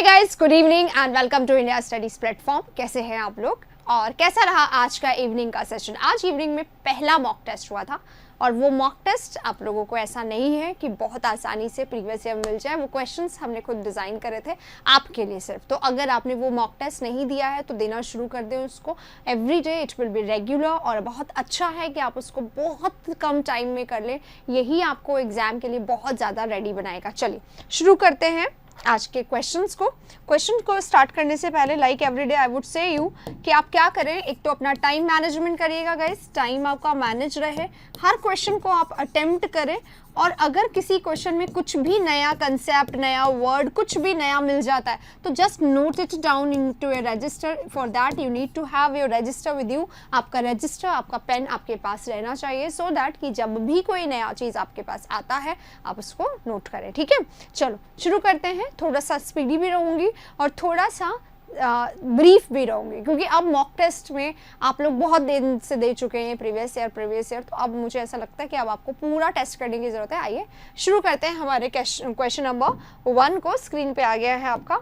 Guys, good evening and welcome to India studies platform. कैसे हैं आप लोग और कैसा रहा आज का इवनिंग का सेशन? आज इवनिंग में पहला मॉक टेस्ट हुआ था और वो मॉक टेस्ट आप लोगों को ऐसा नहीं है कि बहुत आसानी से प्रीवियस ईयर मिल जाए। वो क्वेश्चंस हमने खुद डिज़ाइन करे थे आपके लिए सिर्फ। तो अगर आपने वो मॉक टेस्ट नहीं दिया है तो देना शुरू कर दें उसको। Every day it will be regular और बहुत अच्छा है कि आप उसको बहुत कम टाइम में कर लें। यही आपको एग्ज़ाम के लिए बहुत ज़्यादा रेडी बनाएगा। चलिए शुरू करते हैं आज के क्वेश्चन को स्टार्ट करने से पहले like everyday I would say you कि आप क्या करें। एक तो अपना टाइम मैनेजमेंट करिएगा गाइस, टाइम आपका मैनेज रहे, हर क्वेश्चन को आप अटेम्प्ट करें और अगर किसी क्वेश्चन में कुछ भी नया कंसेप्ट, नया वर्ड, कुछ भी नया मिल जाता है तो just note it down into a register. For that you need to have your register with you. आपका रजिस्टर, आपका पेन आपके पास रहना चाहिए सो दैट कि जब भी कोई नया चीज़ आपके पास आता है आप उसको नोट करें। ठीक है, चलो शुरू करते हैं। थोड़ा सा स्पीडी भी रहूँगी और थोड़ा सा ब्रीफ भी रहूँगी क्योंकि अब मॉक टेस्ट में आप लोग बहुत दिन से दे चुके हैं प्रीवियस ईयर, तो अब मुझे ऐसा लगता है कि अब आपको पूरा टेस्ट करने की ज़रूरत है। आइए शुरू करते हैं हमारे क्वेश्चन नंबर 1 को। स्क्रीन पे आ गया है आपका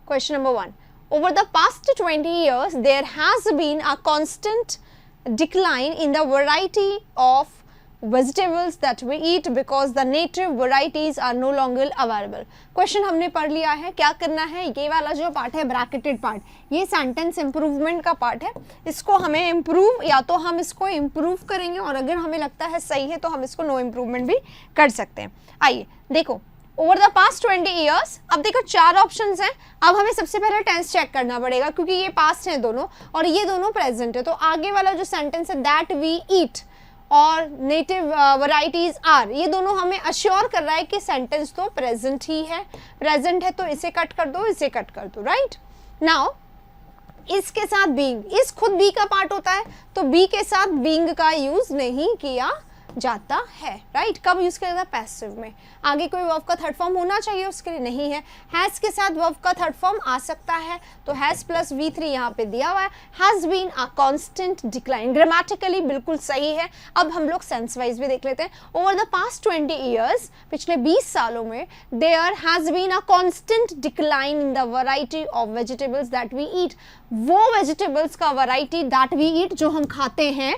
question number 1। Over the past 20 years there has been a constant decline in the variety of vegetables that we eat because the native varieties are no longer available। Question हमने पढ़ लिया है। क्या करना है, ये वाला जो पार्ट है ब्रैकेटेड पार्ट, ये सेंटेंस इंप्रूवमेंट का पार्ट है। इसको हमें इम्प्रूव, या तो हम इसको इम्प्रूव करेंगे और अगर हमें लगता है सही है तो हम इसको नो इम्प्रूवमेंट भी कर सकते हैं। आइए देखो, ओवर द पास्ट 20 years, अब देखो 4 ऑप्शंस हैं। अब हमें सबसे पहले टेंस चेक करना पड़ेगा क्योंकि ये पास्ट है दोनों और ये दोनों प्रेजेंट है। तो आगे वाला जो सेंटेंस है दैट वी ईट और नेटिव वैरायटीज आर, ये दोनों हमें अश्योर कर रहा है कि सेंटेंस तो प्रेजेंट ही है। प्रेजेंट है तो इसे कट कर दो, इसे कट कर दो। राइट नाउ इसके साथ बीइंग, इस खुद बी का पार्ट होता है तो बी के साथ बीइंग का यूज नहीं किया जाता है। राइट कब यूज किया जाता है? पैसिव में। आगे कोई वर्ब का थर्ड फॉर्म होना चाहिए, उसके लिए नहीं है। हैज के साथ वर्ब का थर्ड फॉर्म आ सकता है तो हैज प्लस V3 यहाँ पे दिया हुआ है। Has been a constant decline, grammatically बिल्कुल सही है। अब हम लोग सेंस वाइज भी देख लेते हैं। ओवर द पास्ट 20 years, पिछले 20 सालों में there has been a constant decline in the variety of vegetables that we eat. वो वेजिटेबल्स का वैरायटी दैट वी ईट जो हम खाते हैं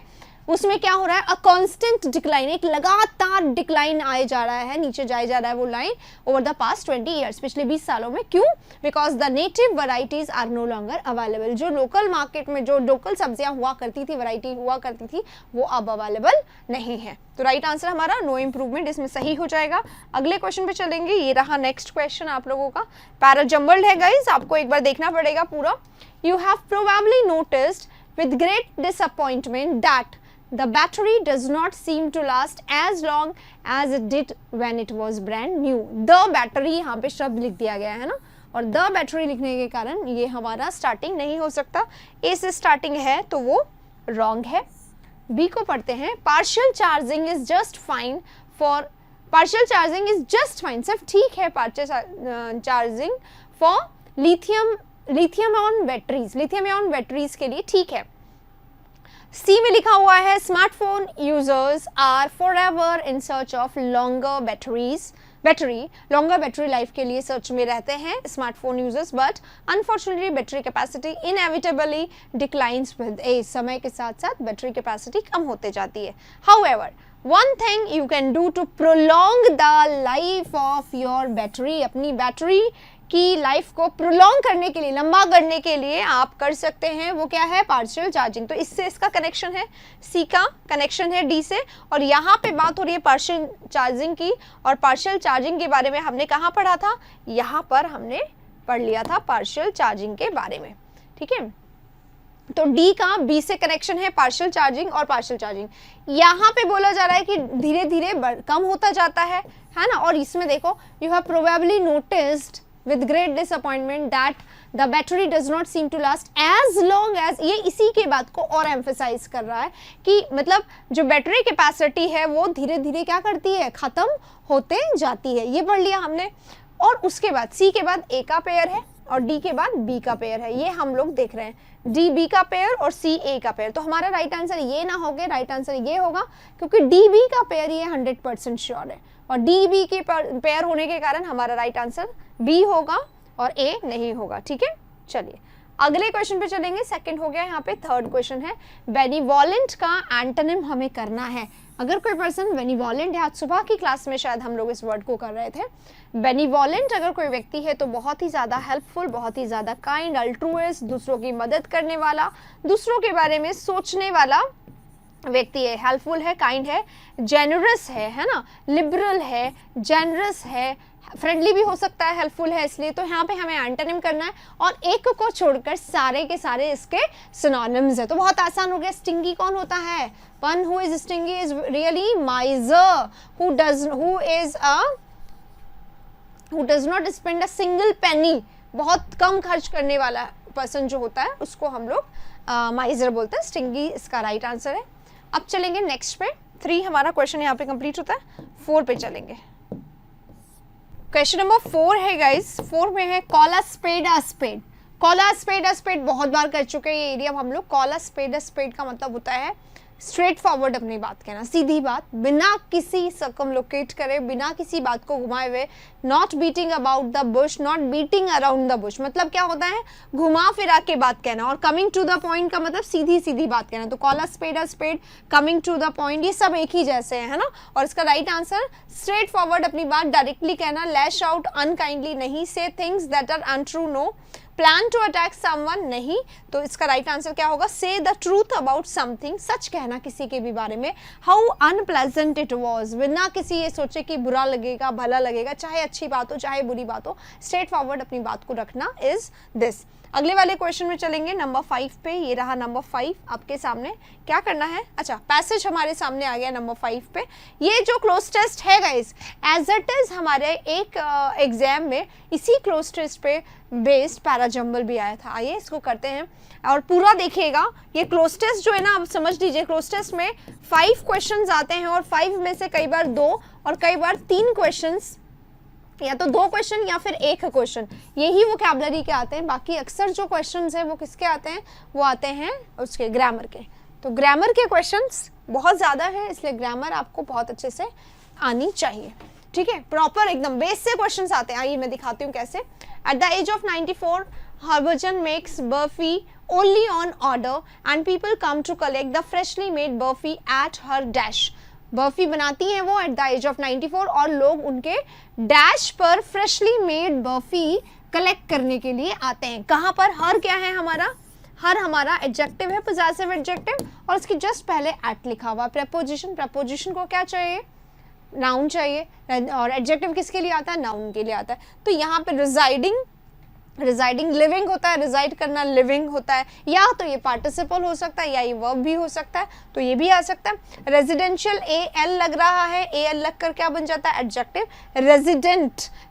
उसमें क्या हो रहा है? अ कांस्टेंट डिक्लाइन, एक लगातार डिक्लाइन आए जा रहा है, नीचे जाए जा रहा है वो line over the past 20 years, पिछले 20 सालों में। क्यों? Because the native varieties are no longer available. जो लोकल मार्केट में जो लोकल सब्जियां हुआ करती थी, वैरायटी हुआ करती थी, वो अब अवेलेबल नहीं है। तो राइट आंसर हमारा नो इम्प्रूवमेंट इसमें सही हो जाएगा। अगले क्वेश्चन पे चलेंगे। ये रहा नेक्स्ट क्वेश्चन आप लोगों का। पैरा जम्बल्ड है गाइज, आपको एक बार देखना पड़ेगा पूरा। You have probably noticed with great disappointment that the battery does not seem to last as long as it did when it was brand new। the battery यहाँ पे शब्द लिख दिया गया है ना, और the battery लिखने के कारण ये हमारा स्टार्टिंग नहीं हो सकता। A से स्टार्टिंग है तो वो रॉन्ग है। B को पढ़ते हैं। partial charging is just fine for, partial charging is just fine, सिर्फ ठीक है partial charging for lithium ion batteries के लिए ठीक है। सी में लिखा हुआ है smartphone users are forever in search of longer battery life के लिए सर्च में रहते हैं smartphone users, but unfortunately battery capacity inevitably declines with age. समय के साथ साथ बैटरी कैपेसिटी कम होते जाती है। However one thing you can do to prolong the life of your battery, अपनी बैटरी की लाइफ को प्रोलॉन्ग करने के लिए, लंबा करने के लिए आप कर सकते हैं। वो क्या है? Partial charging. तो इससे इसका कनेक्शन है, सी का कनेक्शन है डी से, और यहाँ पे बात हो रही है पार्शियल चार्जिंग की। और पार्शियल चार्जिंग के बारे में हमने कहाँ पढ़ा था? यहाँ पर हमने पढ़ लिया था पार्शियल चार्जिंग के बारे में। ठीक है, तो डी का बी से कनेक्शन है, पार्शियल चार्जिंग और पार्शियल चार्जिंग। यहाँ पे बोला जा रहा है कि धीरे धीरे कम होता जाता है ना। और इसमें देखो, you have probably noticed with great disappointment that the battery does not seem to last as long as, ये इसी के बात को और एम्फेसाइज कर रहा है कि मतलब जो बैटरी कैपेसिटी है वो धीरे धीरे क्या करती है? खत्म होते जाती है। ये पढ़ लिया हमने। और उसके बाद सी के बाद ए का पेयर है और डी के बाद बी का पेयर है। ये हम लोग देख रहे हैं, डी बी का पेयर और सी ए का पेयर। तो हमारा राइट आंसर ये ना होगा, राइट आंसर ये होगा क्योंकि डी बी का पेयर ये 100% श्योर है और डी बी के पेयर होने के कारण हमारा राइट आंसर बी होगा और ए नहीं होगा, ठीक है। चलिए अगले क्वेश्चन पे चलेंगे, सेकंड हो गया, यहाँ पे थर्ड क्वेश्चन है बेनिवोलेंट का एंटोनिम हमें करना है। अगर कोई पर्सन बेनिवोलेंट है, आज सुबह की क्लास में शायद हम लोग इस वर्ड को कर रहे थे, बेनिवोलेंट अगर कोई व्यक्ति है तो बहुत ही ज़्यादा हेल्पफुल, बहुत ही ज़्यादा काइंड, अल्ट्रुइस्ट, दूसरों की मदद करने वाला, दूसरों के बारे में सोचने वाला व्यक्ति है, हेल्पफुल है, काइंड है, जेनरस है ना, लिबरल है, जेनरस है, फ्रेंडली भी हो सकता है, हेल्पफुल है, इसलिए तो यहाँ पे हमें एंटोनिम करना है और एक को छोड़कर सारे के सारे इसके सिनोनिम्स है। तो बहुत आसान हो गया। स्टिंगी कौन होता है? One who is stingy is really माइजर, who does not spend a single penny, बहुत कम खर्च करने वाला पर्सन जो होता है उसको हम लोग माइजर बोलते हैं। स्टिंगी इसका राइट आंसर है। अब चलेंगे नेक्स्ट पे, 3 हमारा क्वेश्चन यहाँ पे कंप्लीट होता है, 4 पे चलेंगे। क्वेश्चन नंबर 4 है गाइस, 4 में है call a spade a spade. Call a spade a spade बहुत बार कर चुके हैं ये एरिया हम लोग। कॉल अ स्पेड का मतलब होता है स्ट्रेट फॉरवर्ड अपनी बात कहना, सीधी बात, बिना किसी सर्कमलोकेट करे, बिना किसी बात को घुमाए हुए, not beating about the Bush, not beating around the Bush. मतलब क्या होता है? घुमा फिरा के बात कहना। और कमिंग टू द पॉइंट का मतलब सीधी सीधी बात कहना। तो call a spade, coming to the point, ये सब एक ही जैसे है ना। और इसका राइट आंसर स्ट्रेट फॉरवर्ड अपनी बात डायरेक्टली कहना, लैश आउट अनकाइंडली नहीं, say things that are untrue no, plan to attack someone नहीं। तो इसका राइट आंसर क्या होगा? Say the truth about something, सच कहना किसी के भी बारे में। हाउ अनप्लेजेंट इट वॉज, बिना किसी ये सोचे कि बुरा लगेगा भला लगेगा, चाहे अच्छी बात हो चाहे बुरी बात हो, स्ट्रेट फॉरवर्ड अपनी बात को रखना इज दिस। अगले वाले क्वेश्चन में चलेंगे, नंबर 5 पे। ये रहा नंबर 5 आपके सामने। क्या करना है? अच्छा, पैसेज हमारे सामने आ गया नंबर 5 पे। ये जो क्लोज टेस्ट है गाइस, एज इट इज हमारे एक एग्जाम में इसी क्लोज टेस्ट पे बेस्ड पैराजंबल भी आया था। आइए इसको करते हैं और पूरा देखिएगा। ये क्लोज टेस्ट जो है ना, आप समझ लीजिए, क्लोज टेस्ट में 5 क्वेश्चंस आते हैं और 5 में से कई बार 2 और कई बार 3 क्वेश्चंस, या तो 2 क्वेश्चन या फिर 1 क्वेश्चन, यही वोकैबुलरी के आते हैं। बाकी अक्सर जो क्वेश्चंस हैं वो किसके आते हैं? वो आते हैं उसके ग्रामर के। तो ग्रामर के क्वेश्चंस बहुत ज़्यादा है, इसलिए ग्रामर आपको बहुत अच्छे से आनी चाहिए, ठीक है। प्रॉपर एकदम बेस से क्वेश्चंस आते हैं। आइए मैं दिखाती हूँ कैसे। At the age of 94 Harbhajan makes barfi only on order and people come to collect the freshly made barfi at her dash. Barfi बनाती हैं वो एट द एज ऑफ 94 और लोग उनके डैश पर फ्रेशली मेड बर्फी कलेक्ट करने के लिए आते हैं। कहाँ पर? हर क्या है हमारा? हर हमारा एडजेक्टिव है, पॉजेसिव एडजेक्टिव, और उसके जस्ट पहले एट लिखा हुआ। प्रेपोजिशन, प्रेपोजिशन को क्या चाहिए? नाउन चाहिए। और एडजेक्टिव किसके लिए आता है? नाउन के लिए आता है। तो यहाँ पे रिजाइडिंग लिविंग होता है, रिजाइड करना लिविंग होता है, या तो ये पार्टिसिपल हो सकता है या ये वर्ब भी हो सकता है, तो ये भी आ सकता है। रेजिडेंशियल AL लग रहा है, AL लगकर क्या बन जाता है? एडजेक्टिव।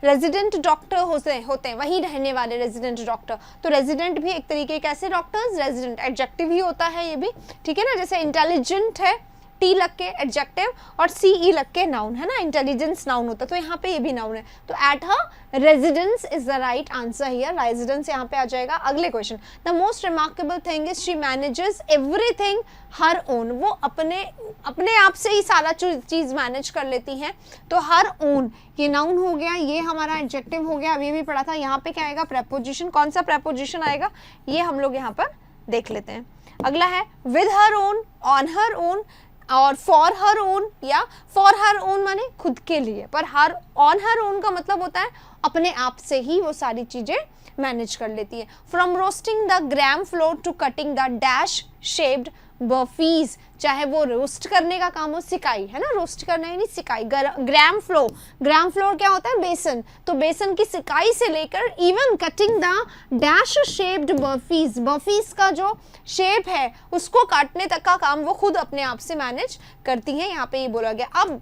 रेजिडेंट डॉक्टर होते हैं, वहीं रहने वाले रेजिडेंट डॉक्टर। तो रेजिडेंट भी एक तरीके कैसे डॉक्टर्स? रेजिडेंट, एडजेक्टिव ही होता है ये भी, ठीक है ना। जैसे इंटेलिजेंट है, T लग के एडजेक्टिव और CE लग के नाउन है ना, इंटेलिजेंस नाउन होता है, तो यहाँ पे ये भी नाउन है। तो at her residence is the right answer here. Residence यहाँ पे आ जाएगा। अगले question, the most remarkable thing is she manages everything her own. वो अपने आप से ही सारा चीज मैनेज कर लेती हैं। तो हर ओन ये नाउन हो गया, ये हमारा एडजेक्टिव हो गया। अब ये भी पढ़ा था, यहाँ पे क्या आएगा? प्रेपोजिशन। कौन सा प्रेपोजिशन आएगा ये हम लोग यहाँ पर देख लेते हैं। अगला है with her own, on her own, और फॉर हर ओन, या फॉर हर ओन माने खुद के लिए, पर हर ऑन हर ओन का मतलब होता है अपने आप से ही वो सारी चीजें मैनेज कर लेती है। From roasting the gram flour to cutting the dash shaped barfis, चाहे वो रोस्ट करने का काम हो, सिकाई है ना, रोस्ट करना यानी सिकाई। ग्राम फ्लोर क्या होता है? बेसन। तो बेसन की सिकाई से लेकर even cutting the dash shaped barfis, barfis का जो शेप है उसको काटने तक का काम वो खुद अपने आप से मैनेज करती हैं। यहाँ पे ये बोला गया। अब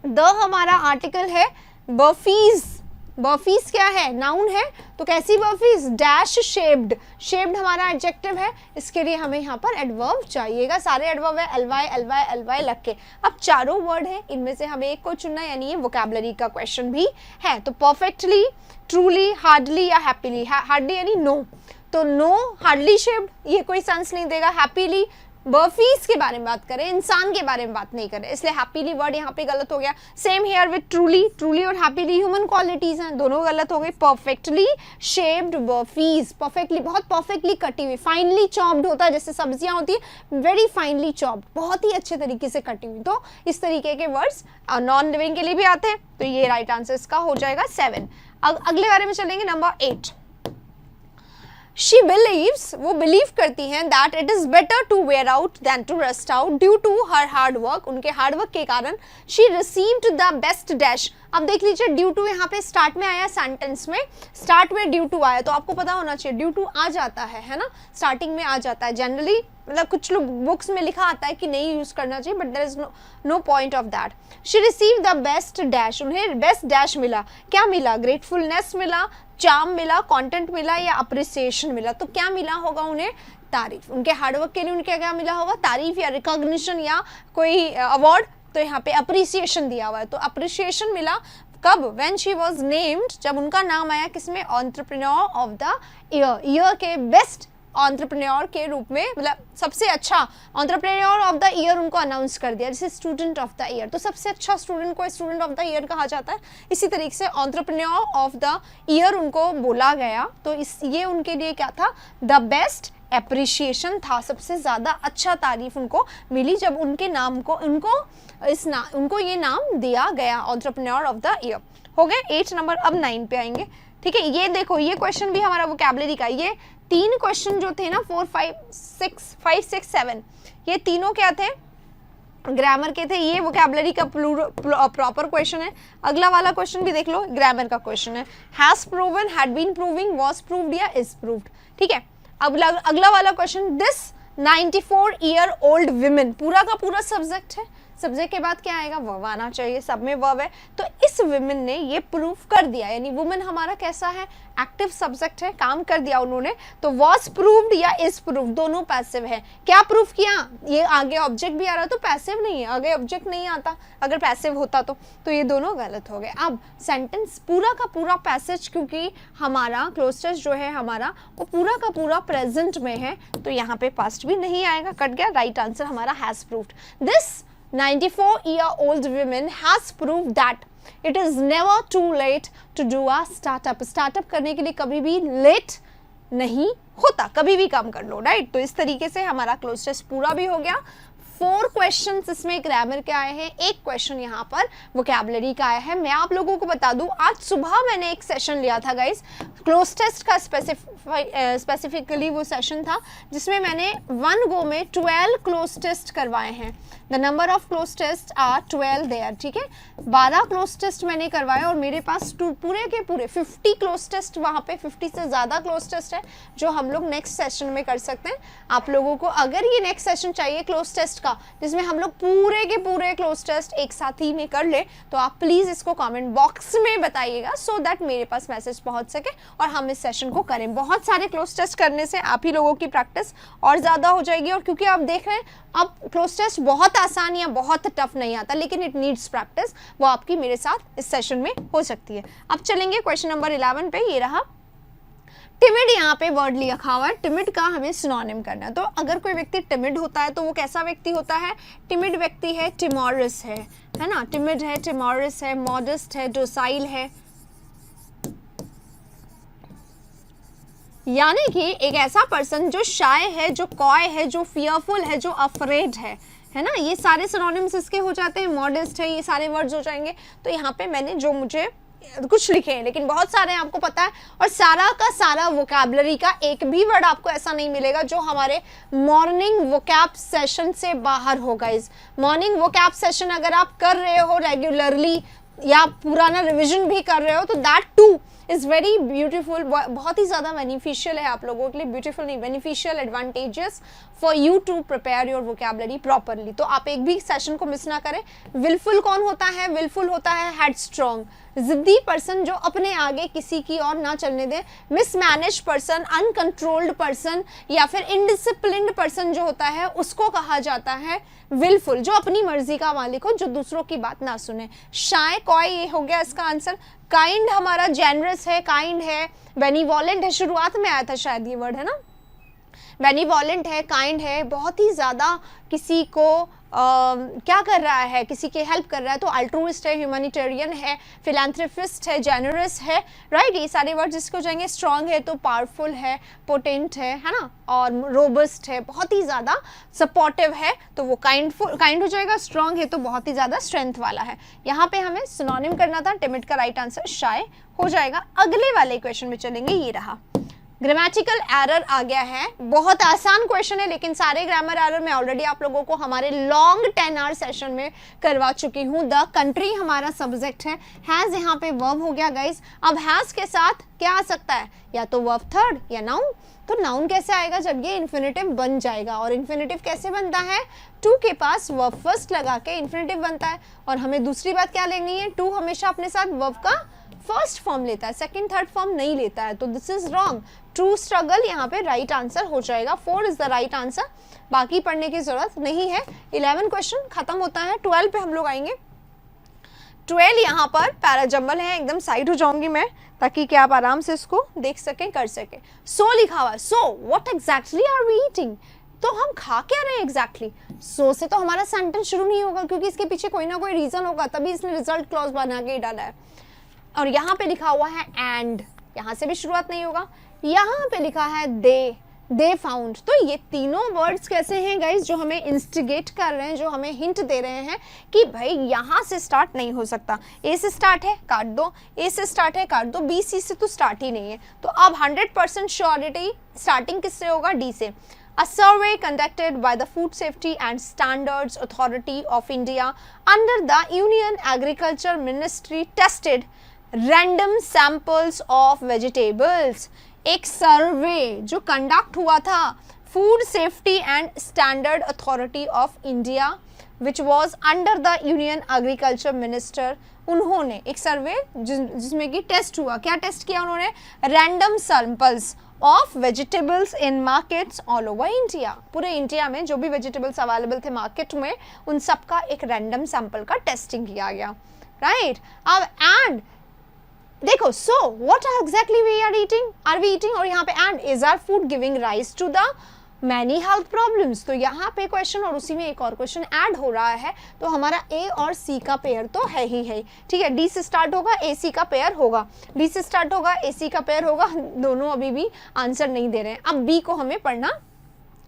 द हमारा आर्टिकल है, बर्फीज। बर्फीज क्या है? नाउन है। तो कैसी बर्फीज? Dash shaped. शेप्ड हमारा एडजेक्टिव है, इसके लिए हमें यहाँ पर एडवर्ब चाहिएगा। सारे एडवर्ब है एलवाई लग के। अब चारों वर्ड है, इनमें से हमें एक को चुनना, यानी ये वोकैबुलरी का क्वेश्चन भी है। तो परफेक्टली, ट्रूली, हार्डली या हैप्पीली। हार्डली यानी नो, तो नो हार्डली शेप्ड, ये कोई सेंस नहीं देगा। हैप्पीली बर्फीज के बारे में बात करें, इंसान के बारे में बात नहीं करें, इसलिए हैप्पीली वर्ड यहाँ पे गलत हो गया। Same here with truly, truly और हैप्पीली ह्यूमन क्वालिटीज हैं, दोनों गलत हो गई। परफेक्टली शेप्ड बर्फीज, परफेक्टली बहुत परफेक्टली कटी हुई, फाइनली चॉप्ड होता है जैसे सब्जियां होती है, वेरी फाइनली चॉप्ड, बहुत ही अच्छे तरीके से कटी हुई। तो इस तरीके के वर्ड्स नॉन लिविंग के लिए भी आते हैं, तो ये राइट आंसर इसका हो जाएगा 7। अगले बारे में चलेंगे, नंबर 8। She believes, वो बिलीव करती हैं that it is better to wear out than to rest out due to her hard work, उनके हार्ड वर्क के कारण she received the best dash। अब देख लीजिए ड्यू टू यहाँ पे स्टार्ट में आया, सेंटेंस में स्टार्ट में ड्यू टू आया, तो आपको पता होना चाहिए ड्यू टू आ जाता है ना, स्टार्टिंग में आ जाता है जनरली, मतलब कुछ लोग बुक्स में लिखा आता है कि नहीं यूज करना चाहिए, but there is no point of that. She receive the best dash, उन्हें बेस्ट डैश मिला, क्या मिला? ग्रेटफुलनेस मिला, चार्म मिला, कंटेंट मिला या अप्रिसिएशन मिला। तो क्या मिला होगा उन्हें? तारीफ। उनके हार्डवर्क के लिए उनके क्या मिला होगा? तारीफ या रिकॉग्निशन या कोई अवार्ड। तो यहाँ पे अप्रिसिएशन दिया हुआ है, तो अप्रिसिएशन मिला कब? व्हेन शी वाज नेम्ड, जब उनका नाम आया किसमें? Entrepreneur of the year, year के बेस्ट एंटरप्रेन्योर के रूप में, मतलब सबसे अच्छा एंटरप्रेन्योर ऑफ द ईयर उनको अनाउंस कर दिया, जैसे स्टूडेंट ऑफ द ईयर, तो सबसे अच्छा स्टूडेंट को स्टूडेंट ऑफ द ईयर कहा जाता है। इसी तरीके से एंटरप्रेन्योर ऑफ द ईयर उनको बोला गया, तो ये उनके लिए क्या था? द बेस्ट एप्रिशिएशन था, सबसे ज़्यादा अच्छा तारीफ उनको मिली जब उनके नाम को उनको ये नाम दिया गया, एंटरप्रेन्योर ऑफ द ईयर। हो गए 8 नंबर। अब 9 पे आएंगे, ठीक है। ये देखो, ये क्वेश्चन भी हमारा वोकैबुलरी का, ये 3 क्वेश्चन जो थे ना 4, 5, 6, 7, ये तीनों क्या थे? ग्रामर के थे। ये वोकैबुलरी का प्रॉपर क्वेश्चन है। अगला वाला क्वेश्चन भी देख लो, ग्रामर का क्वेश्चन है। Has proven, had been proving, was proved या इज प्रूव्ड, ठीक है। अब अगला वाला question, this 94 year old women, पूरा का पूरा सब्जेक्ट है, सब्जेक्ट के बाद क्या आएगा? वर्ब आना चाहिए, सब में वर्ब है। तो इस वुमेन ने ये प्रूव कर दिया, यानी वुमेन हमारा कैसा है? एक्टिव सब्जेक्ट है, काम कर दिया उन्होंने। तो वॉज प्रूव्ड या इज प्रूव्ड, दोनों पैसिव है। क्या प्रूव किया? ये आगे ऑब्जेक्ट भी आ रहा, तो पैसिव नहीं है, आगे ऑब्जेक्ट नहीं आता, अगर पैसिव होता तो ये दोनों गलत हो गए। अब सेंटेंस पूरा का पूरा पैसेज, क्योंकि हमारा क्लोज टेस्ट जो है हमारा वो पूरा का पूरा प्रेजेंट में है, तो यहाँ पे पास्ट भी नहीं आएगा, कट गया। राइट आंसर हमारा has proved. This 94-year-old woman has proved that it is never too late to do a startup। Startup करने के लिए कभी भी लेट नहीं होता, कभी भी काम कर लो, राइट। तो इस तरीके से हमारा क्लोज टेस्ट पूरा भी हो गया। 4 क्वेश्चंस इसमें ग्रामर के आए हैं, 1 क्वेश्चन यहाँ पर वोकैबुलरी का आया है। मैं आप लोगों को बता दूं, आज सुबह मैंने एक सेशन लिया था गाइस, क्लोज टेस्ट का स्पेसिफिकली वो सेशन था जिसमें मैंने 1 गो में 12 क्लोज टेस्ट करवाए हैं। The number of cloze test are 12 there, ठीक है। 12 क्लोज टेस्ट मैंने करवाए और मेरे पास पूरे के पूरे 50 क्लोज टेस्ट, वहाँ पे 50 से ज़्यादा क्लोज टेस्ट है जो हम लोग नेक्स्ट सेशन में कर सकते हैं। आप लोगों को अगर ये नेक्स्ट सेशन चाहिए क्लोज टेस्ट का, जिसमें हम लोग पूरे के पूरे क्लोज टेस्ट एक साथ ही में कर ले, तो आप प्लीज़ इसको कमेंट बॉक्स में बताइएगा, सो दैट मेरे पास मैसेज पहुंच सके और हम इस सेशन को करें। बहुत सारे क्लोज टेस्ट करने से आप ही लोगों की प्रैक्टिस और ज़्यादा हो जाएगी, और क्योंकि आप देख रहे हैं अब क्लोज टेस्ट बहुत आसान या बहुत टफ नहीं आता, लेकिन इट नीड्स प्रैक्टिस, वो आपकी मेरे साथ इस सेशन में हो सकती है। अब चलेंगे क्वेश्चन नंबर 11 पे, ये रहा टिमिड। यहाँ पे वर्ड लिखा हुआ है, टिमिड का हमें सिनोनिम करना है। तो अगर कोई व्यक्ति टिमिड होता है तो वो कैसा व्यक्ति होता है? टिमिड व्यक्ति है, टिमोरस है ना, टिमिड है, टिमोरस है, मॉडेस्ट है, डोसाइल है, यानी कि एक ऐसा पर्सन जो शाय है, जो कॉय है, जो फियरफुल है, जो अफ्रेड है ना, ये सारे सिनोनिम्स इसके हो जाते हैं। मॉडेस्ट है, ये सारे वर्ड्स हो जाएंगे। तो यहाँ पे मैंने जो मुझे कुछ लिखे हैं, लेकिन बहुत सारे हैं आपको पता है, और सारा का सारा वोकैबुलरी का एक भी वर्ड आपको ऐसा नहीं मिलेगा जो हमारे मॉर्निंग वोकैब सेशन से बाहर होगा। इस मॉर्निंग वोकैब सेशन अगर आप कर रहे हो रेगुलरली या पुराना रिविजन भी कर रहे हो, तो that two is very beautiful, बहुत ही ज़्यादा बेनिफिशियल है आप लोगों के लिए, ब्यूटीफुल नहीं beneficial, advantages for you to prepare your vocabulary properly. तो आप एक भी सेशन को मिस ना करें। विलफुल कौन होता है? विलफुल होता है हेडस्ट्रॉन्ग, जिद्दी पर्सन जो अपने आगे किसी की और ना चलने दे। मिसमैनेज पर्सन, अनकंट्रोल्ड पर्सन या फिर इनडिसिप्लिन्ड पर्सन जो होता है उसको कहा जाता है विलफुल, जो अपनी मर्जी का मालिक हो, जो दूसरों की बात ना सुने। शाय, कॉय, ये हो गया इसका आंसर। काइंड हमारा जेनरस है, काइंड है, बेनिवोलेंट है, शुरुआत में आया था शायद ये वर्ड, है ना। बेनिवॉलेंट है, काइंड है, बहुत ही ज़्यादा किसी को क्या कर रहा है, किसी की हेल्प कर रहा है, तो अल्ट्रूइस्ट है, ह्यूमैनिटेरियन है, फिलैंथ्रोपिस्ट है, जेनरस है, राइट। ये सारे वर्ड जिसको जाएंगे। स्ट्रांग है तो पावरफुल है, पोटेंट है ना, और रोबस्ट है, बहुत ही ज़्यादा सपोर्टिव है, तो वो काइंड हो जाएगा। स्ट्रांग है तो बहुत ही ज़्यादा स्ट्रेंथ वाला है। यहाँ पे हमें सिनोनिम करना था, टिमिड का राइट आंसर शाय हो जाएगा। अगले वाले क्वेश्चन में चलेंगे, ये रहा। ग्रामेटिकल एरर आ गया है, बहुत आसान क्वेश्चन है, लेकिन सारे ग्रामर एरर मैं ऑलरेडी आप लोगों को हमारे लॉन्ग 10 आवर सेशन में करवा चुकी हूँ। द कंट्री हमारा सब्जेक्ट है, हैज़ यहाँ पे वर्ब हो गया गाइस। अब हैज़ के साथ क्या आ सकता है, या तो वर्ब थर्ड या नाउन। तो नाउन कैसे आएगा, जब ये इन्फिनेटिव बन जाएगा। और इन्फिनेटिव कैसे बनता है, टू के पास वर्ब फर्स्ट लगा के इन्फिनेटिव बनता है। और हमें दूसरी बात क्या लेनी है, टू हमेशा अपने साथ वर्ब का फर्स्ट फॉर्म लेता है, सेकंड थर्ड फॉर्म नहीं लेता है, तो this is wrong. True struggle यहाँ पे राइट आंसर हो जाएगा। 4 इज द राइट आंसर, बाकी पढ़ने की जरूरत नहीं है। 11 क्वेश्चन खत्म होता है, 12 पे हम लोग आएंगे। 12 यहाँ पर पैराजम्बल है, एकदम साइड हो जाऊंगी मैं ताकि कि आप आराम से इसको देख सकें, कर सकें। सो लिखा हुआ, so what exactly are we eating, तो हम खा क्या रहे हैं एग्जैक्टली। सो से तो हमारा सेंटेंस शुरू नहीं होगा, क्योंकि इसके पीछे कोई ना कोई रीजन होगा, तभी इसने रिजल्ट क्लॉज बना के डाला है। और यहाँ पे लिखा हुआ है एंड, यहाँ से भी शुरुआत नहीं होगा। यहाँ पे लिखा है दे फाउंड। तो ये तीनों वर्ड्स कैसे हैं गाइज, जो हमें इंस्टिगेट कर रहे हैं, जो हमें हिंट दे रहे हैं कि भाई यहाँ से स्टार्ट नहीं हो सकता। ए से स्टार्ट है काट दो, ए से स्टार्ट है काट दो, बी सी से तो स्टार्ट ही नहीं है। तो अब 100% श्योरिटी स्टार्टिंग किससे होगा, डी से। A survey conducted by the Food Safety and Standards Authority of India under the Union Agriculture Ministry tested random samples of vegetables। एक सर्वे जो कंडक्ट हुआ था food safety and standard authority of India which was under the union agriculture minister, उन्होंने एक सर्वे जिसमें कि test हुआ, क्या टेस्ट किया उन्होंने, random samples of vegetables in markets all over India. पूरे इंडिया में जो भी वेजिटेबल्स अवेलेबल थे मार्केट में, उन सब का एक रैंडम सैंपल का टेस्टिंग किया गया, राइट। अब एंड देखो, so what exactly we are eating, और यहाँ पे and is our food giving rise to the many health problems. तो यहाँ पे क्वेश्चन और उसी में एक और क्वेश्चन ऐड हो रहा है, तो हमारा ए और सी का पेयर तो है ही है, ठीक है। डी से स्टार्ट होगा, ए सी का पेयर होगा, डी से स्टार्ट होगा, ए सी का पेयर होगा, दोनों अभी भी आंसर नहीं दे रहे हैं। अब बी को हमें पढ़ना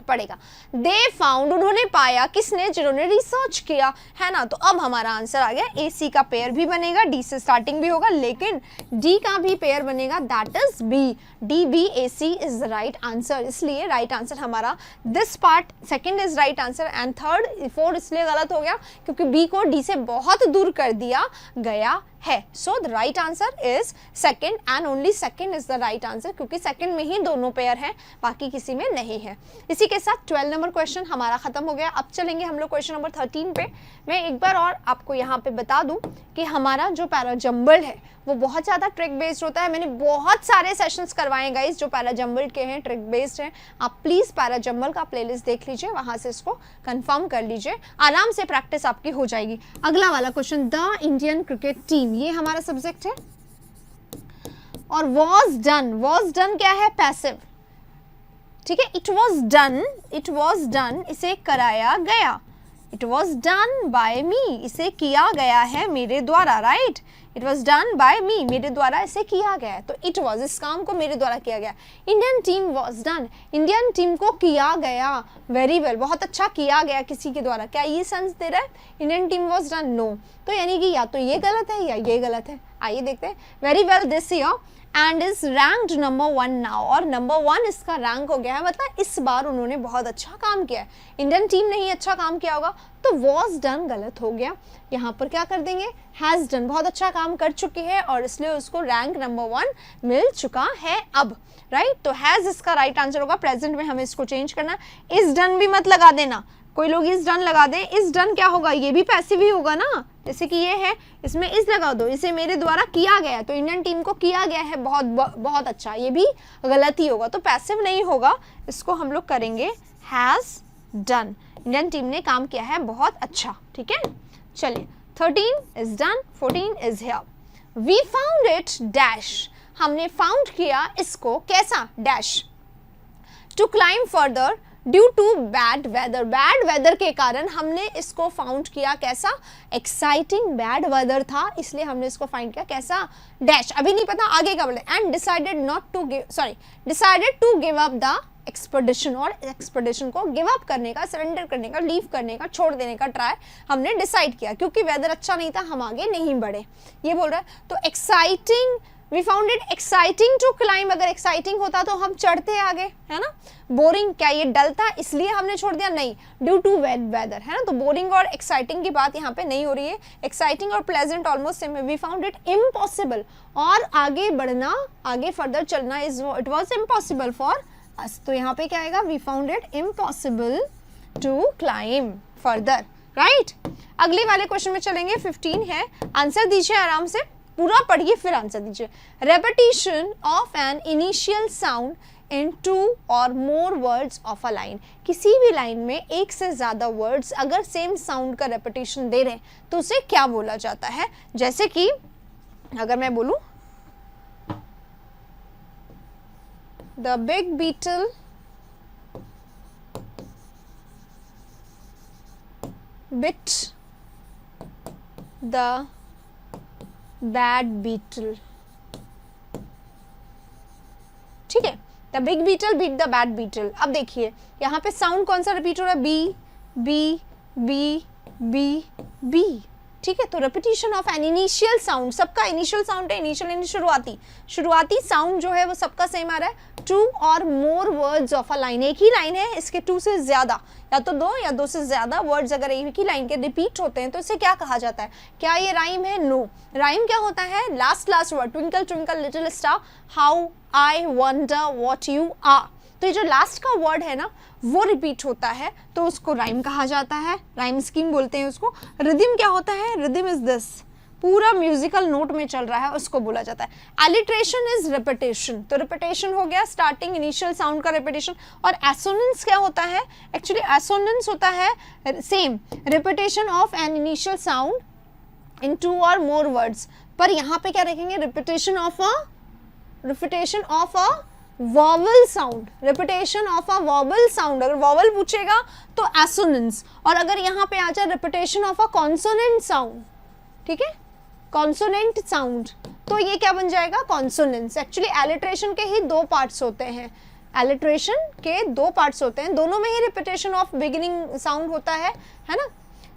पड़ेगा। दे फाउंड, उन्होंने पाया, किसने, जिन्होंने रिसर्च किया, है ना। तो अब हमारा आंसर आ गया, ए सी का पेयर भी बनेगा, डी से स्टार्टिंग भी होगा, लेकिन डी का भी पेयर बनेगा, that is B. D B A C is the right answer. इसलिए राइट आंसर हमारा this part second is right answer and third 4 इसलिए गलत हो गया क्योंकि बी को डी से बहुत दूर कर दिया गया है। So the right answer is second and only second is the right answer, क्योंकि सेकंड में ही दोनों पेयर हैं, बाकी किसी में नहीं है। इसी के साथ 12 नंबर क्वेश्चन हमारा खत्म हो गया। अब चलेंगे हम लोग क्वेश्चन नंबर 13 पे। मैं एक बार और आपको यहाँ पे बता दूं कि हमारा जो पैराजम्बल है वो बहुत ज़्यादा ट्रिक बेस्ड होता है। मैंने बहुत सारे सेशंस करवाए गाइस जो पैराजम्बल के हैं, ट्रिक बेस्ड हैं। आप प्लीज़ पैराजम्बल का प्लेलिस्ट देख लीजिए, वहाँ से इसको कंफर्म कर लीजिए, आराम से प्रैक्टिस आपकी हो जाएगी। अगला वाला question, the Indian cricket team, ये हमारा सब्जेक्ट है। और वॉज डन क्या है, पैसिव, ठीक है। इट वॉज डन, इसे कराया गया। It was done by me, इसे किया गया है मेरे द्वारा, right. It was done by me, मेरे द्वारा इसे किया गया है, तो इट वॉज, इस काम को मेरे द्वारा किया गया। Indian team was done, Indian team को किया गया, वेरी वेल, बहुत अच्छा किया गया किसी के द्वारा। क्या ये सेंस दे रहा है, Indian team was done, no. तो यानी कि या तो ये गलत है या ये गलत है। आइए देखते हैं। Very well this year and is ranked number 1 now, और नंबर 1 इसका रैंक हो गया है, मतलब इस बार उन्होंने बहुत अच्छा काम किया है। इंडियन टीम ने ही अच्छा काम किया होगा, तो वॉज डन गलत हो गया। यहाँ पर क्या कर देंगे, हैज डन, बहुत अच्छा काम कर चुकी है और इसलिए उसको रैंक नंबर 1 मिल चुका है अब, राइट। तो हैज इसका राइट आंसर होगा। प्रेजेंट में हमें इसको चेंज करना, इज डन भी मत लगा देना, कोई लोग इज डन लगा दें। इज डन क्या होगा, ये भी पैसिव ही होगा ना, जैसे कि ये है, इसमें इज लगा दो, इसे मेरे द्वारा किया गया, तो इंडियन टीम को किया गया है बहुत अच्छा, ये भी गलत ही होगा, तो पैसिव नहीं होगा। इसको हम लोग करेंगे हैज डन, इंडियन टीम ने काम किया है बहुत अच्छा, ठीक है। चलिए 13 is done, 14 is here. We found it dash, हमने फाउंड किया इसको कैसा, dash. To climb further due to bad weather, bad weather के कारण हमने इसको फाउंड किया कैसा, एक्साइटिंग, बैड वेदर था इसलिए हमने इसको फाइंड किया कैसा, डैश, अभी नहीं पता आगे का बोले, and decided to give up the expedition, और एक्सपेडिशन को गिव अप करने का, सरेंडर करने का, लीव करने का, छोड़ देने का ट्राई हमने डिसाइड किया, क्योंकि वेदर अच्छा नहीं था हम आगे नहीं बढ़े, ये बोल रहा है। तो exciting, we found it exciting to climb, अगर एक्साइटिंग होता तो हम चढ़ते आगे, है ना। बोरिंग, क्या ये डल था इसलिए हमने छोड़ दिया, नहीं, ड्यू टू वेदर, है ना। तो बोरिंग और एक्साइटिंग की बात यहाँ पे नहीं हो रही है, एक्साइटिंग और प्लेजेंट ऑलमोस्ट सेम है। वी फाउंड इट इम्पॉसिबल, और आगे बढ़ना, आगे फर्दर चलना it was impossible for us, तो यहाँ पे क्या आएगा, we found it impossible to climb further, right. अगले वाले क्वेश्चन में चलेंगे, 15 है, आंसर दीजिए आराम से, पूरा पढ़िए फिर आंसर दीजिए। Repetition of an initial sound in 2 और more words of a line, किसी भी लाइन में एक से ज्यादा वर्ड्स अगर सेम साउंड का रेपिटेशन दे रहे हैं तो उसे क्या बोला जाता है। जैसे कि अगर मैं बोलूं the big beetle bit the bad beetle, ठीक है, the big beetle beat the bad beetle. अब देखिए यहाँ पे साउंड कौन सा रिपीट हो रहा है, B B B B B, ठीक है। तो repetition of an initial sound, सबका इनिशियल साउंड है, इनिशियल यानी शुरुआती साउंड जो है वो सबका सेम आ रहा है। 2 और more words of a line, एक ही लाइन है, इसके 2 से ज्यादा, या तो 2 या 2 से ज्यादा वर्ड्स अगर एक ही लाइन के रिपीट होते हैं तो इसे क्या कहा जाता है। क्या ये राइम है, नो। राइम क्या होता है, last word, twinkle twinkle little star how I wonder what you are, तो ये जो लास्ट का वर्ड है ना वो रिपीट होता है तो उसको राइम कहा जाता है, राइम स्कीम बोलते हैं उसको। रिदम क्या होता है, रिदम इज दिस, पूरा म्यूजिकल नोट में चल रहा है उसको बोला जाता है। एलिट्रेशन इज रिपीटेशन, तो रिपीटेशन हो गया स्टार्टिंग इनिशियल साउंड का रिपीटेशन। और एसोनेंस क्या होता है, एक्चुअली एसोनेंस होता है same repetition of an initial sound in 2 और मोर वर्ड्स, पर यहाँ पे क्या रखेंगे, repetition of a vowel sound, repetition of a vowel sound, अगर वॉवल पूछेगा तो एसोनेंस, और अगर यहाँ पे आ जाए repetition of a consonant sound, ठीक है, कॉन्सोनेंट साउंड, तो ये क्या बन जाएगा, कॉन्सोनेंस। एक्चुअली एलिट्रेशन के ही 2 पार्ट्स होते हैं, एलिट्रेशन के 2 पार्ट्स होते हैं, दोनों में ही रिपीटेशन ऑफ बिगिनिंग साउंड होता है ना,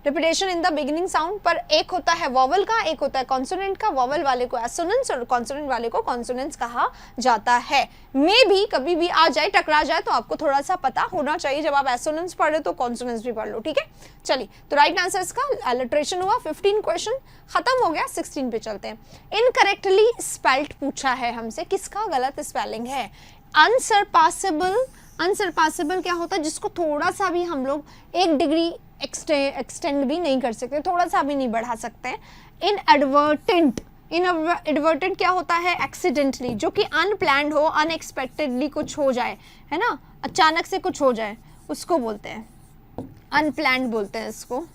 repetition in the beginning sound, पर एक होता है वॉवल का, एक होता है कॉन्सोनेंट का, वॉवल वाले को एसोनेंस और कॉन्सोनेंट वाले को कॉन्सोनेंस कहा जाता है। में भी कभी भी आ जाए, टकरा जाए तो आपको थोड़ा सा पता होना चाहिए, जब आप एसोनेंस पढ़ रहे हो तो कॉन्सोनेंस भी पढ़ लो, ठीक है। चलिए, तो राइट आंसर इसका एलिट्रेशन हुआ। 15 क्वेश्चन खत्म हो गया, 16 पे चलते हैं। इनकरेक्टली स्पेल्ड पूछा है हमसे, किसका गलत स्पेलिंग है। अनसरपासेबल क्या होता है, जिसको थोड़ा सा भी हम लोग 1 डिग्री एक्सटेंड भी नहीं कर सकते, थोड़ा सा भी नहीं बढ़ा सकते हैं। इनएडवर्टेंट क्या होता है, एक्सीडेंटली, जो कि अनप्लैंड हो, अनएक्सपेक्टेडली कुछ हो जाए, है ना, अचानक से कुछ हो जाए, उसको बोलते हैं अनप्लैंड, बोलते हैं इसको।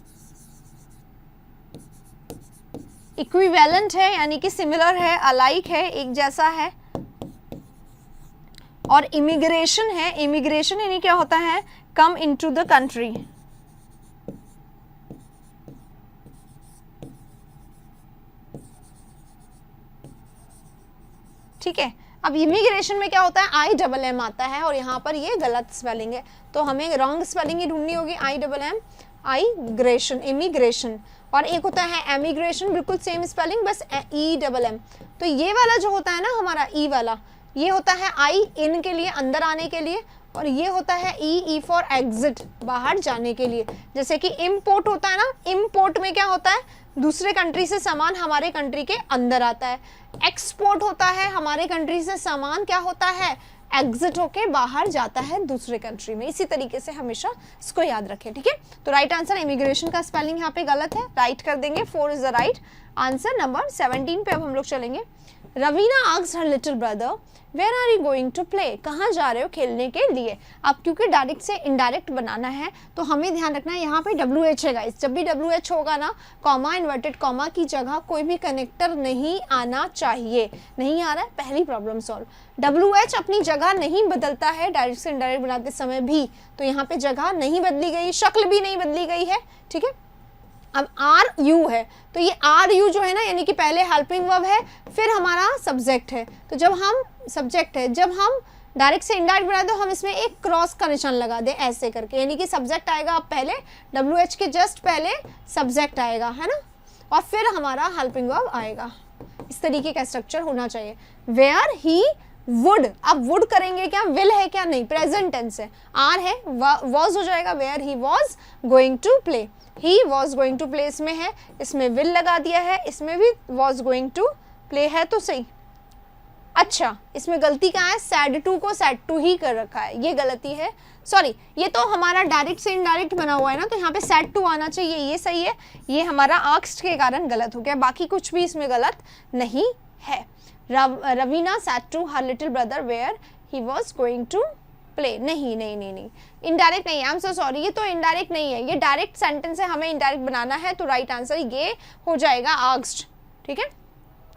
इक्विवेलेंट है यानी कि सिमिलर है, अलाइक है, एक जैसा है। और इमिग्रेशन है, इमिग्रेशन यानी क्या होता है, कम इनटू द कंट्री। ठीक है, अब इमिग्रेशन में क्या होता है, IMM आता है, और यहाँ पर ये गलत स्पेलिंग है, तो हमें रॉन्ग स्पेलिंग ही ढूंढनी होगी, इमिग्रेशन, इमिग्रेशन। और एक होता है एमिग्रेशन, बिल्कुल सेम स्पेलिंग, बस EMM। तो ये वाला जो होता है ना हमारा ई वाला, ये होता है आई इन के लिए, अंदर आने के लिए, और ये होता है ई फॉर एग्जिट, बाहर जाने के लिए। जैसे कि इम्पोर्ट होता है ना, इम्पोर्ट में क्या होता है, दूसरे कंट्री से सामान हमारे कंट्री के अंदर आता है। एक्सपोर्ट होता है, हमारे कंट्री से सामान क्या होता है, एग्जिट होके बाहर जाता है दूसरे कंट्री में। इसी तरीके से हमेशा इसको याद रखें, ठीक है। तो राइट आंसर, इमिग्रेशन का स्पेलिंग यहाँ पे गलत है, राइट कर देंगे, 4 is the right answer. Number 17 पे अब हम लोग चलेंगे। Raveena asked her little brother where are you going to play, कहाँ जा रहे हो खेलने के लिए। अब क्योंकि डायरेक्ट से इनडायरेक्ट बनाना है तो हमें ध्यान रखना है यहाँ पे WH है गाइस। जब भी WH होगा ना, कॉमा इन्वर्टेड कॉमा की जगह कोई भी कनेक्टर नहीं आना चाहिए। नहीं आ रहा है, पहली प्रॉब्लम सॉल्व। WH अपनी जगह नहीं बदलता है डायरेक्ट से इनडायरेक्ट बनाते समय भी, तो यहाँ पे जगह नहीं बदली गई, शक्ल भी नहीं बदली गई है, ठीक है। अब RU है तो ये RU जो है ना, यानी कि पहले हेल्पिंग वर्ब है फिर हमारा सब्जेक्ट है। तो जब हम सब्जेक्ट है, जब हम डायरेक्ट से इनडायरेक्ट बनाए तो हम इसमें एक क्रॉस का निशान लगा दें ऐसे करके, यानी कि सब्जेक्ट आएगा अब पहले, WH के जस्ट पहले सब्जेक्ट आएगा, है ना, और फिर हमारा हेल्पिंग वर्ब आएगा। इस तरीके का स्ट्रक्चर होना चाहिए। वेयर ही वुड, अब वुड करेंगे क्या, विल है क्या, नहीं, प्रेजेंट टेंस है, आर है, वॉज हो जाएगा, where he was going to play, he was going to play इसमें है, इसमें विल लगा दिया है, इसमें भी वॉज गोइंग टू प्ले है तो सही। अच्छा, इसमें गलती कहाँ है, सैड टू को सैड टू ही कर रखा है, ये गलती है, सॉरी, ये तो हमारा डायरेक्ट से इनडायरेक्ट बना हुआ है ना, तो यहाँ पे सैड टू आना चाहिए, ये सही है, ये हमारा आस्क्ड के कारण गलत हो गया, बाकी कुछ भी इसमें गलत नहीं है। Raveena said to her little brother where he was going to play, नहीं नहीं नहीं नहीं, इनडायरेक्ट नहीं है, आई एम सो सॉरी, ये तो इनडायरेक्ट नहीं है, ये डायरेक्ट सेंटेंस है, हमें इनडायरेक्ट बनाना है, तो राइट आंसर ये हो जाएगा आस्क्ड, ठीक है,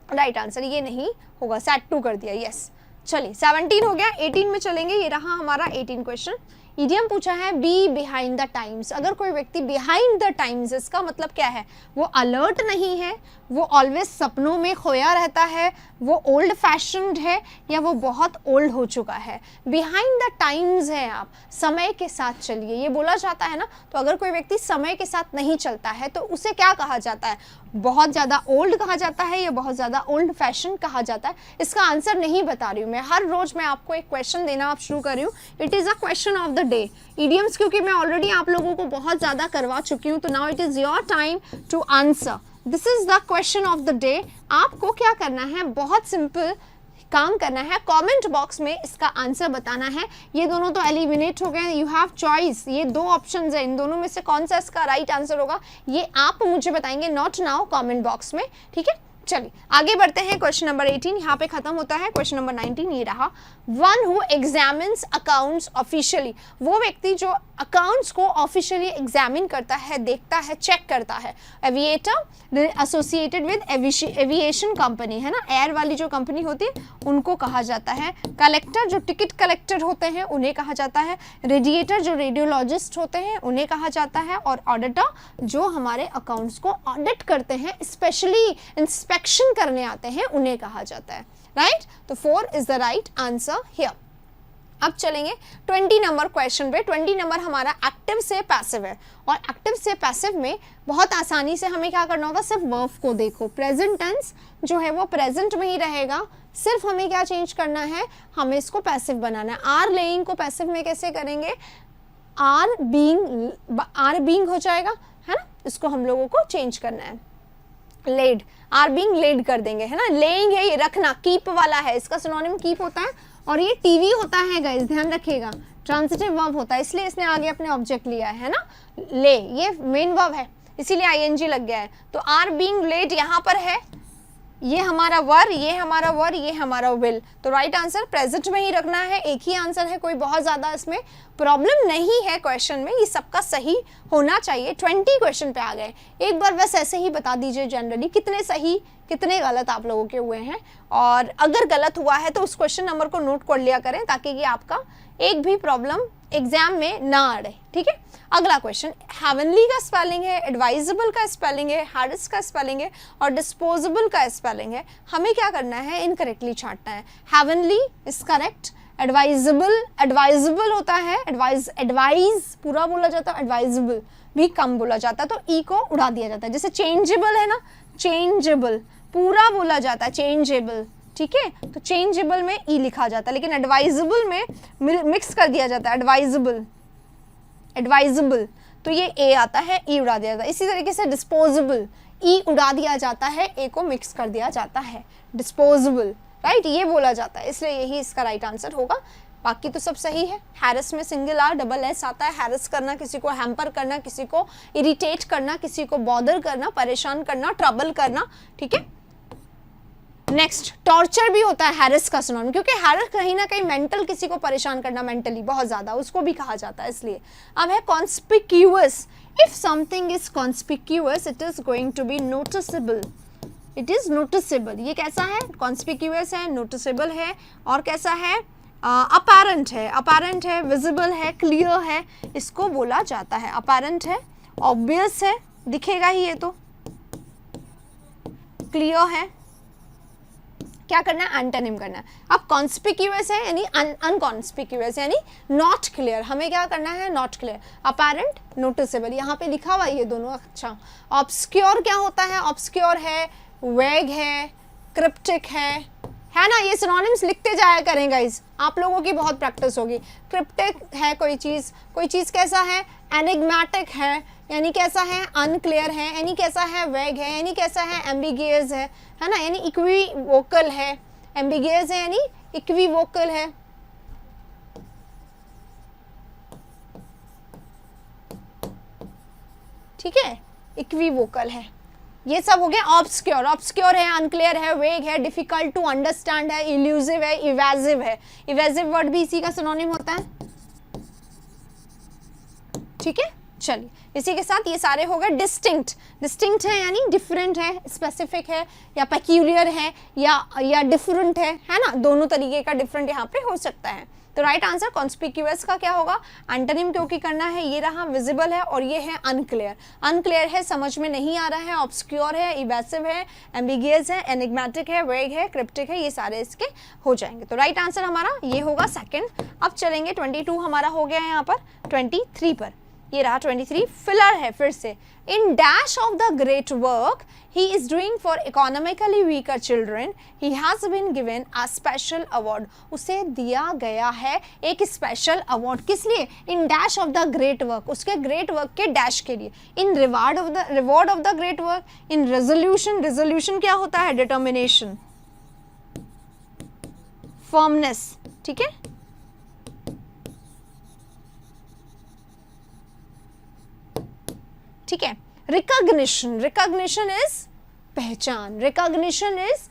राइट आंसर ये नहीं होगा, सेट टू कर दिया, यस। चलिए 17 हो गया, 18 में चलेंगे, ये रहा हमारा 18 क्वेश्चन। इडियम पूछा है बी बिहाइंड द टाइम्स। अगर कोई व्यक्ति बिहाइंड द टाइम्स, इसका मतलब क्या है, वो अलर्ट नहीं है, वो ऑलवेज सपनों में खोया रहता है, वो ओल्ड फैशन्ड है, या वो बहुत ओल्ड हो चुका है। बिहाइंड द टाइम्स है, आप समय के साथ चलिए, ये बोला जाता है ना। तो अगर कोई व्यक्ति समय के साथ नहीं चलता है तो उसे क्या कहा जाता है, बहुत ज़्यादा ओल्ड कहा जाता है या बहुत ज़्यादा ओल्ड फैशन कहा जाता है। इसका आंसर नहीं बता रही हूँ मैं, हर रोज़ मैं आपको एक क्वेश्चन देना आप शुरू कर रही हूँ। It is a question of the day. Idioms क्योंकि मैं ऑलरेडी आप लोगों को बहुत ज़्यादा करवा चुकी हूँ, तो now it is your time to answer. This is the question of the day. आपको क्या करना है, बहुत सिंपल काम करना है, कमेंट बॉक्स में इसका आंसर बताना है। ये दोनों तो एलिमिनेट हो गए, यू हैव चॉइस, ये दो ऑप्शंस है, इन दोनों में से कौन सा इसका राइट आंसर होगा ये आप मुझे बताएंगे, नॉट नाउ, कमेंट बॉक्स में, ठीक है। चलिए आगे बढ़ते हैं। क्वेश्चन नंबर 18 यहाँ पे खत्म होता है। क्वेश्चन नंबर 19 ये रहा, one who examines accounts officially, वो व्यक्ति जो अकाउंट्स को ऑफिशियली एग्जामिन करता है, देखता है, चेक करता है। Aviator associated with aviation company, है ना, एयर वाली जो कंपनी होती है उनको कहा जाता है। कलेक्टर जो टिकट कलेक्टर होते हैं उन्हें कहा जाता है। रेडिएटर जो रेडियोलॉजिस्ट होते हैं उन्हें कहा जाता है। और ऑडिटर जो हमारे अकाउंट्स को ऑडिट करते हैं, स्पेशली इंस्पेक्शन करने आते हैं, उन्हें कहा जाता है। राइट, तो 4 is the right answer here. अब चलेंगे 20 नंबर क्वेश्चन पे। 20 नंबर हमारा एक्टिव से पैसिव है, और एक्टिव से पैसिव में बहुत आसानी से हमें क्या करना होगा, सिर्फ वर्ब को देखो, प्रेजेंट टेंस जो है वो प्रेजेंट में ही रहेगा, सिर्फ हमें क्या चेंज करना है, हमें इसको पैसिव बनाना है। आर लेइंग को पैसिव में कैसे करेंगे, आर बीइंग हो जाएगा, है ना, इसको हम लोगों को चेंज करना है। लेड, आर बीइंग लेड कर देंगे, है ना। लेइंग है ये रखना, कीप वाला है, इसका सिनोनिम कीप होता है, और ये टीवी होता है गाइस, ध्यान रखिएगा, ट्रांसिटिव वर्ब होता है, इसलिए इसने आगे अपने ऑब्जेक्ट लिया है ना। ले, ये मेन वर्ब है, इसीलिए आईएनजी लग गया है। तो आर बीइंग लेड यहाँ पर है, ये हमारा वर, ये हमारा वर, ये हमारा विल। तो राइट आंसर प्रेजेंट में ही रखना है, एक ही आंसर है, कोई बहुत ज़्यादा इसमें प्रॉब्लम नहीं है क्वेश्चन में, ये सबका सही होना चाहिए। 20 क्वेश्चन पे आ गए, एक बार बस ऐसे ही बता दीजिए जनरली कितने सही कितने गलत आप लोगों के हुए हैं, और अगर गलत हुआ है तो उस क्वेश्चन नंबर को नोट कर लिया करें, ताकि कि आपका एक भी प्रॉब्लम एग्जाम में ना आए, ठीक है। अगला क्वेश्चन, हेवनली का स्पेलिंग है, एडवाइजेबल का स्पेलिंग है, हैरिस का स्पेलिंग है, और डिस्पोजेबल का स्पेलिंग है। हमें क्या करना है, इनकरेक्टली छांटना है। हेवनली इज करेक्ट, एडवाइजेबल होता है, एडवाइज पूरा बोला जाता है, एडवाइजेबल भी कम बोला जाता है, तो ई को उड़ा दिया जाता है। जैसे चेंजेबल है ना, चेंजेबल पूरा बोला जाता है, चेंजेबल, ठीक है, तो चेंजेबल में ई लिखा जाता है, लेकिन एडवाइजेबल में मिक्स कर दिया जाता है, एडवाइजेबल, तो ये ए आता है, ई उड़ा दिया जाता है। इसी तरीके से डिस्पोजेबल, ई उड़ा दिया जाता है, ए को मिक्स कर दिया जाता है, डिस्पोजेबल, राइट, ये बोला जाता है, इसलिए यही इसका राइट आंसर होगा। बाकी तो सब सही है। हैरिस में सिंगल आर डबल एस आता है। हैरिस करना, किसी को हैम्पर करना, किसी को इरिटेट करना, किसी को बॉदर करना, परेशान करना, ट्रबल करना, ठीक है। नेक्स्ट, टॉर्चर भी होता है हैरेस का सिनोनिम, क्योंकि हैरेस कहीं ना कहीं मेंटल, किसी को परेशान करना मेंटली बहुत ज्यादा, उसको भी कहा जाता है इसलिए। अब है conspicuous, if something is conspicuous it is going to be noticeable, it is noticeable. ये कैसा है? कॉन्स्पिक्यूअस है, नोटिसेबल है, और कैसा है? अपैरेंट है, अपैरेंट है, विजिबल है, क्लियर है, इसको बोला जाता है। अपैरेंट है, ऑब्वियस है, दिखेगा ही ये तो, क्लियर है, क्या करना है? एंटोनिम करना है। अब कॉन्स्पिक्यूअस है यानी अनकॉन्स्पिक्यूअस यानी नॉट क्लियर, हमें क्या करना है? Not clear. अपैरेंट, नोटिसेबल, यहाँ पे लिखा हुआ ये दोनों। अच्छा, ऑब्सक्योर क्या होता है? ऑब्सक्योर है, वेग है, क्रिप्टिक है ना? ये सिनोनिम्स लिखते जाया करें गाइस, आप लोगों की बहुत प्रैक्टिस होगी। क्रिप्टिक है कोई चीज़ कैसा है? एनिग्मेटिक है यानी कैसा है? अनक्लियर है, यानी कैसा है? वेग है, यानी कैसा है? एम्बिगियस है ना, यानी इक्विवोकल है। एम्बिगियस है यानी इक्विवोकल है। ठीक है, इक्विवोकल है। ये सब हो गया ऑब्सक्योर। ऑब्सक्योर है, अनक्लियर है, वेग है, डिफिकल्ट टू अंडरस्टैंड है, इल्यूसिव है, इवेसिव है। इवेसिव वर्ड भी इसी का सिनोनिम होता है। ठीक है, चलिए इसी के साथ ये सारे हो गए डिस्टिंक्ट। डिस्टिंक्ट है यानी डिफरेंट है, स्पेसिफिक है, या पेक्यूलियर है, या डिफरेंट है ना? दोनों तरीके का डिफरेंट यहाँ पे हो सकता है। तो राइट आंसर कॉन्स्पिक्यूअस का क्या होगा? एंटोनिम क्योंकि करना है, ये रहा विजिबल है, और ये है अनक्लियर। अनक्लियर है, समझ में नहीं आ रहा है, ऑब्सक्योर है, इवेसिव है, एम्बिगियस है, एनिग्मेटिक है, वेग है, क्रिप्टिक है, ये सारे इसके हो जाएंगे। तो राइट आंसर हमारा ये होगा सेकंड। अब चलेंगे 22 हमारा हो गया है यहाँ पर 23 पर। ये रहा 23, फिलर है फिर से। In dash of the great work he is doing for economically weaker children, he has been given a special award. उसे दिया गया है एक स्पेशल अवार्ड, किस लिए? In dash of the great work, उसके ग्रेट वर्क के डैश के लिए। In reward of the great work, in resolution, resolution क्या होता है? Determination, firmness. ठीक है, ठीक है। रिकॉग्निशन, रिकॉग्निशन इज पहचान, रिकॉग्निशन इज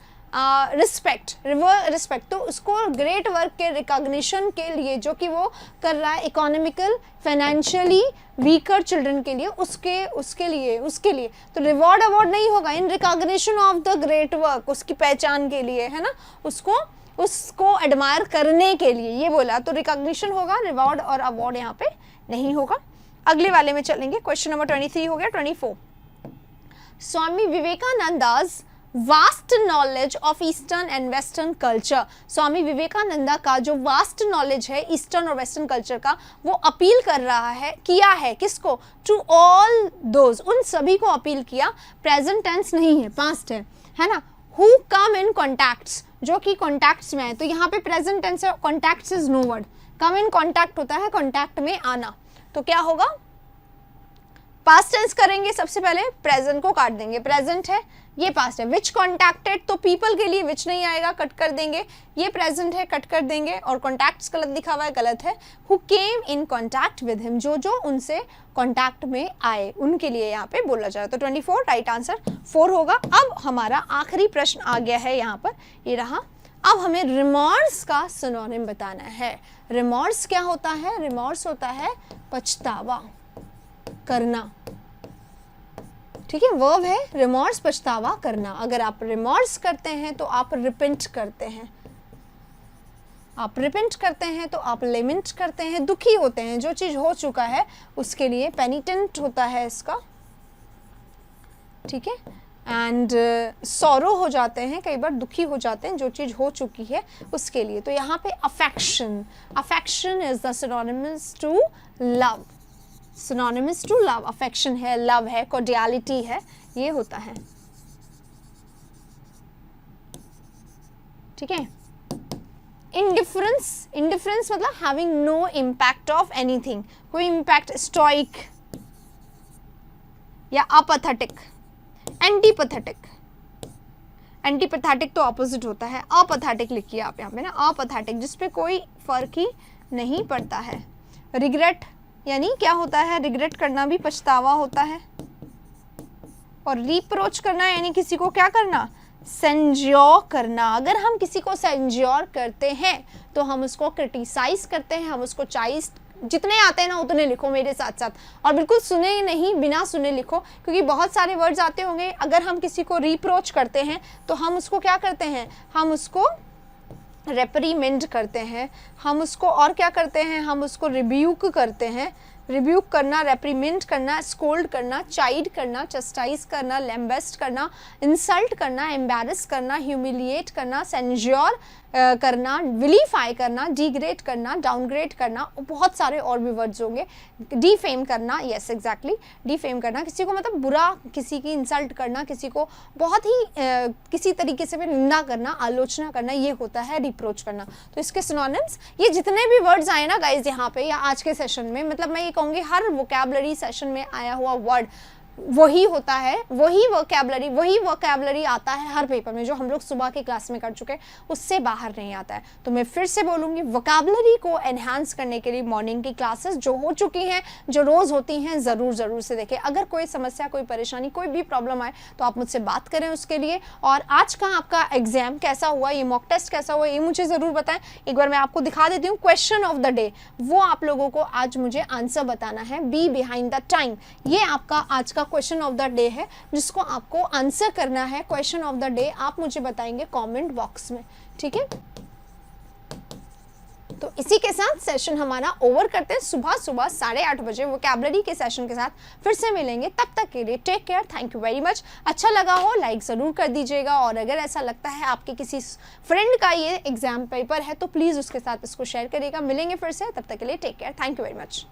रिस्पेक्ट, रिस्पेक्ट। तो उसको ग्रेट वर्क के रिकॉग्निशन के लिए जो कि वो कर रहा है इकोनॉमिकल फाइनेंशियली वीकर चिल्ड्रन के लिए, उसके लिए तो रिवॉर्ड अवार्ड नहीं होगा, in recognition of the great work, उसकी पहचान के लिए, है ना, उसको एडमायर करने के लिए ये बोला, तो रिकॉग्निशन होगा, रिवॉर्ड और अवार्ड यहाँ पे नहीं होगा। अगले वाले में चलेंगे, क्वेश्चन नंबर 23 हो गया। 24, Swami Vivekananda's vast knowledge of eastern and western culture. Swami Vivekananda का जो वास्ट नॉलेज है ईस्टर्न और वेस्टर्न कल्चर का, वो अपील कर रहा है, किया है किसको? टू ऑल दोज, उन सभी को अपील किया। प्रेजेंट टेंस नहीं है, पास्ट है ना। हु कम इन कॉन्टैक्ट्स, जो कि कॉन्टैक्ट्स में है, तो यहाँ पे प्रेजेंट टेंस है, contacts is no word, come in contact होता है कॉन्टैक्ट में आना, तो क्या होगा? पास्ट टेंस करेंगे सबसे पहले, प्रेजेंट को काट देंगे, प्रेजेंट है, ये पास्ट है। विच कॉन्टैक्टेड, तो पीपल के लिए विच नहीं आएगा, कट कर देंगे, ये प्रेजेंट है, कट कर देंगे, और कॉन्टैक्ट्स गलत दिखा हुआ है, गलत है। Who came in contact with him, जो उनसे कॉन्टैक्ट में आए, उनके लिए यहाँ पे बोला जाए। तो 24 राइट आंसर 4 होगा। अब हमारा आखिरी प्रश्न आ गया है यहाँ पर, ये रहा। अब हमें रिमॉर्स का सिनोनिम बताना है। रिमॉर्स क्या होता है? रिमॉर्स होता है पछतावा करना। ठीक है, वर्ब है रिमॉर्स, पछतावा करना। अगर आप रिमॉर्स करते हैं तो आप रिपेंट करते हैं, आप रिपेंट करते हैं तो आप लेमेंट करते हैं, दुखी होते हैं, जो चीज हो चुका है उसके लिए पेनिटेंट होता है इसका। ठीक है, एंड सॉरो हो जाते हैं, कई बार दुखी हो जाते हैं जो चीज हो चुकी है उसके लिए। तो यहाँ पे affection, affection is the synonymous to love, synonymous to love, affection है, लव है, कोर्डियलिटी है, ये होता है। ठीक है, इंडिफरेंस, इंडिफरेंस मतलब having no impact of anything, कोई इम्पैक्ट, स्टोइक या अपैथेटिक। एंटीपैथेटिक, एंटीपैथेटिक तो ऑपोजिट होता है, अपैथेटिक लिखिए आप यहाँ पे ना, अपैथेटिक जिसपे कोई फर्क ही नहीं पड़ता है। रिग्रेट यानी क्या होता है? रिग्रेट करना भी, पछतावा होता है। और रिप्रोच करना यानी किसी को क्या करना? सेंज्योर करना, अगर हम किसी को सेंज्योर करते हैं तो हम उसको क्रिटिसाइज करते हैं, हम उसको चाइज, जितने आते हैं ना उतने लिखो मेरे साथ साथ, और बिल्कुल सुने नहीं, बिना सुने लिखो, क्योंकि बहुत सारे वर्ड्स आते होंगे। अगर हम किसी को रिप्रोच करते हैं तो हम उसको क्या करते हैं, हम उसको रेप्रीमेंड करते हैं, हम उसको और क्या करते हैं, हम उसको रिब्यूक करते हैं। रिब्यूक करना, रेप्रीमेंड करना, स्कोल्ड करना, चाइड करना, चस्टाइज करना, लैम्बेस्ट करना, इंसल्ट करना, एम्बैरस करना, ह्यूमिलिएट करना, सेंज्योर करना, विलीफाई करना, डिग्रेड करना, डाउनग्रेड करना, बहुत सारे और भी वर्ड्स होंगे। डिफेम करना, यस एग्जैक्टली, डिफेम करना, किसी को मतलब बुरा, किसी की इंसल्ट करना, किसी को बहुत ही किसी तरीके से भी निंदा करना, आलोचना करना, ये होता है रिप्रोच करना। तो इसके सिनोनिम्स, ये जितने भी वर्ड्स आए ना गाइज यहाँ पे या आज के सेशन में, मतलब मैं ये कहूँगी हर वोकैबुलरी सेशन में आया हुआ वर्ड वही होता है, वही वोकैबुलरी आता है हर पेपर में, जो हम लोग सुबह की क्लास में कर चुके हैं, उससे बाहर नहीं आता है। तो मैं फिर से बोलूँगी, वोकैबुलरी को एनहांस करने के लिए मॉर्निंग की क्लासेस जो हो चुकी हैं, जो रोज़ होती हैं, ज़रूर से देखें। अगर कोई समस्या, कोई परेशानी, कोई भी प्रॉब्लम आए तो आप मुझसे बात करें उसके लिए। और आज का आपका एग्जाम कैसा हुआ, ये मॉक टेस्ट कैसा हुआ, ये मुझे ज़रूर बताएं। एक बार मैं आपको दिखा देती हूँ क्वेश्चन ऑफ द डे, वो आप लोगों को आज मुझे आंसर बताना है। बी बिहाइंड द टाइम, ये आपका आज का क्वेश्चन ऑफ द डे है, जिसको आपको आंसर करना है। क्वेश्चन ऑफ द डे आप मुझे बताएंगे कमेंट बॉक्स में, ठीक है। तो इसी के साथ सेशन हमारा ओवर करते हैं। सुबह 8:30 बजे वोकैबुलरी के सेशन के साथ फिर से मिलेंगे। तब तक के लिए take care, thank you very much. अच्छा लगा हो लाइक ज़रूर कर दीजिएगा, और अगर ऐसा लगता है आपके किसी फ्रेंड का ये एग्जाम पेपर है तो प्लीज़ उसके साथ इसको शेयर करिएगा। मिलेंगे फिर से, तब तक के लिए take care, thank you very much.